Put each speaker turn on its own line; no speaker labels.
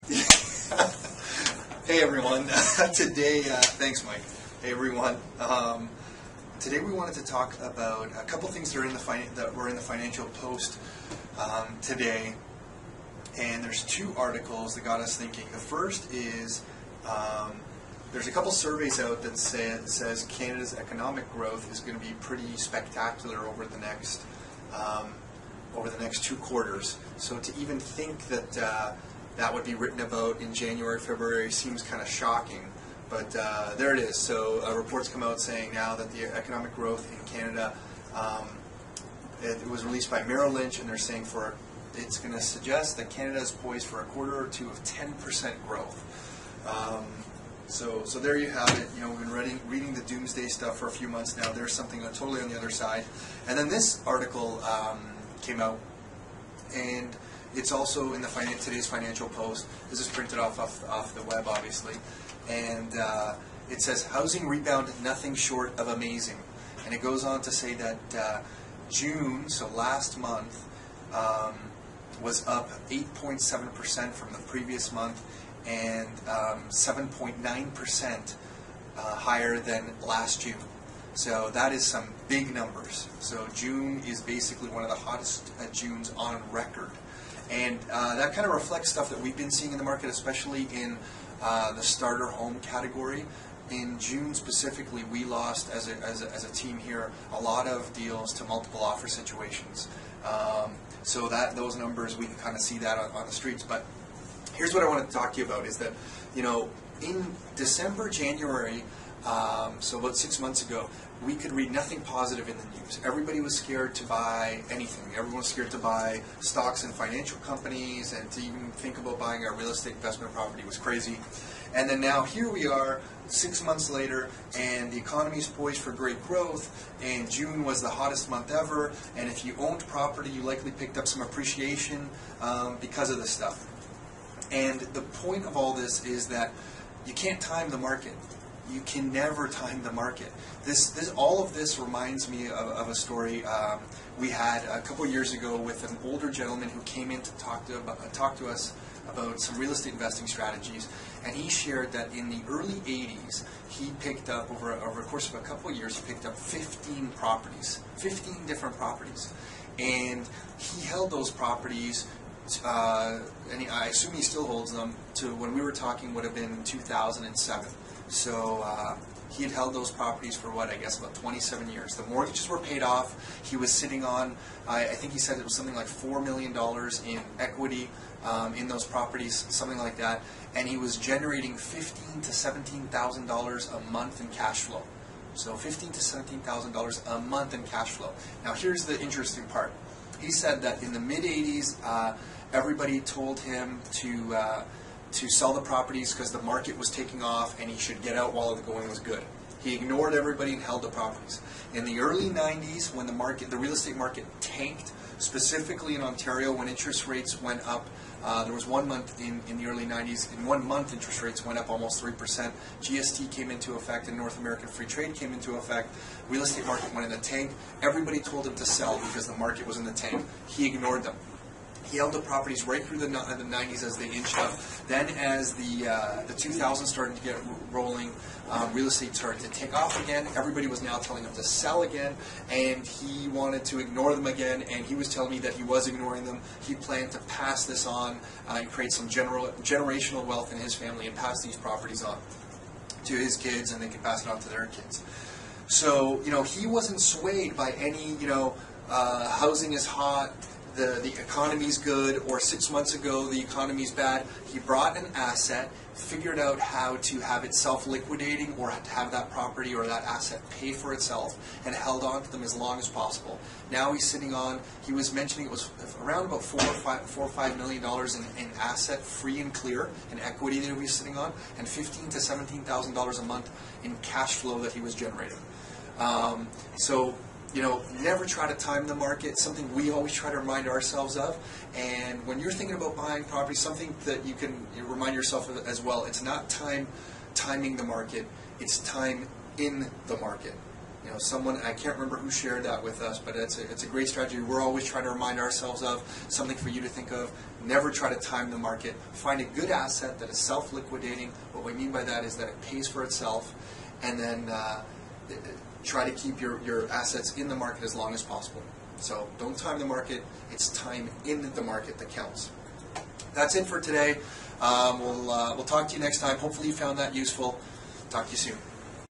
Hey everyone. Today, thanks Mike. Hey everyone. Today we wanted to talk about a couple things that were in the Financial Post today, and there's two articles that got us thinking. The first is there's a couple surveys out that says Canada's economic growth is going to be pretty spectacular over the next 2 quarters. So to even think that that would be written about in January, February seems kind of shocking. But there it is. So reports come out saying now that the economic growth in Canada, it was released by Merrill Lynch, and they're saying it's going to suggest that Canada is poised for a quarter or two of 10% growth. So there you have it. You know, we've been reading the doomsday stuff for a few months now. There's something totally on the other side. And then this article came out, and it's also in today's Financial Post. This is printed off the web, obviously. And it says, housing rebound nothing short of amazing. And it goes on to say that June, so last month, was up 8.7% from the previous month and 7.9% higher than last June. So that is some big numbers. So June is basically one of the hottest Junes on record. And that kind of reflects stuff that we've been seeing in the market, especially in the starter home category. In June specifically, we lost as a team here a lot of deals to multiple offer situations. So those numbers, we can kind of see that on the streets. But here's what I want to talk to you about is that, you know, in December, January, so about 6 months ago, we could read nothing positive in the news. Everybody was scared to buy anything. Everyone was scared to buy stocks in financial companies, and to even think about buying a real estate investment property was crazy. And then now here we are 6 months later, and the economy is poised for great growth, and June was the hottest month ever, and if you owned property, you likely picked up some appreciation because of this stuff. And the point of all this is that you can't time the market. You can never time the market. All of this reminds me of a story we had a couple years ago with an older gentleman who came in to talk to us about some real estate investing strategies, and he shared that in the early 80s, he picked up, over the course of a couple of years, he picked up 15 properties, 15 different properties, and he held those properties, and I assume he still holds them, to when we were talking would have been 2007. So he had held those properties for what, I guess about 27 years. The mortgages were paid off. He was sitting on, I think he said it was something like $4 million in equity in those properties, something like that. And he was generating $15,000 to $17,000 a month in cash flow. So $15,000 to $17,000 a month in cash flow. Now here's the interesting part. He said that in the mid-'80s, everybody told him to sell the properties because the market was taking off and he should get out while the going was good. He ignored everybody and held the properties. In the early 90s, when the real estate market tanked, specifically in Ontario, when interest rates went up, there was 1 month in the early 90s, in 1 month interest rates went up almost 3%. GST came into effect and North American Free Trade came into effect. Real estate market went in the tank. Everybody told him to sell because the market was in the tank. He ignored them. He held the properties right through the 90s as they inched up. Then as the 2000s started to get rolling, real estate started to take off again. Everybody was now telling him to sell again, and he wanted to ignore them again, and he was telling me that he was ignoring them. He planned to pass this on and create some generational wealth in his family and pass these properties on to his kids, and they could pass it on to their kids. So, you know, he wasn't swayed by any, housing is hot, the economy's good, or 6 months ago the economy's bad. He brought an asset, figured out how to have it self-liquidating or to have that property or that asset pay for itself, and held on to them as long as possible. Now he's sitting on, he was mentioning it was around about $4 or $5 million in asset free and clear, in equity that he was sitting on, and $15,000 to $17,000 a month in cash flow that he was generating. So, you know, never try to time the market, something we always try to remind ourselves of. And when you're thinking about buying property, something that you can remind yourself of as well, it's not timing the market, it's time in the market. You know, someone, I can't remember who shared that with us, but it's a great strategy we're always trying to remind ourselves of, something for you to think of. Never try to time the market. Find a good asset that is self-liquidating. What we mean by that is that it pays for itself, and then try to keep your assets in the market as long as possible. So don't time the market. It's time in the market that counts. That's it for today. We'll talk to you next time. Hopefully you found that useful. Talk to you soon.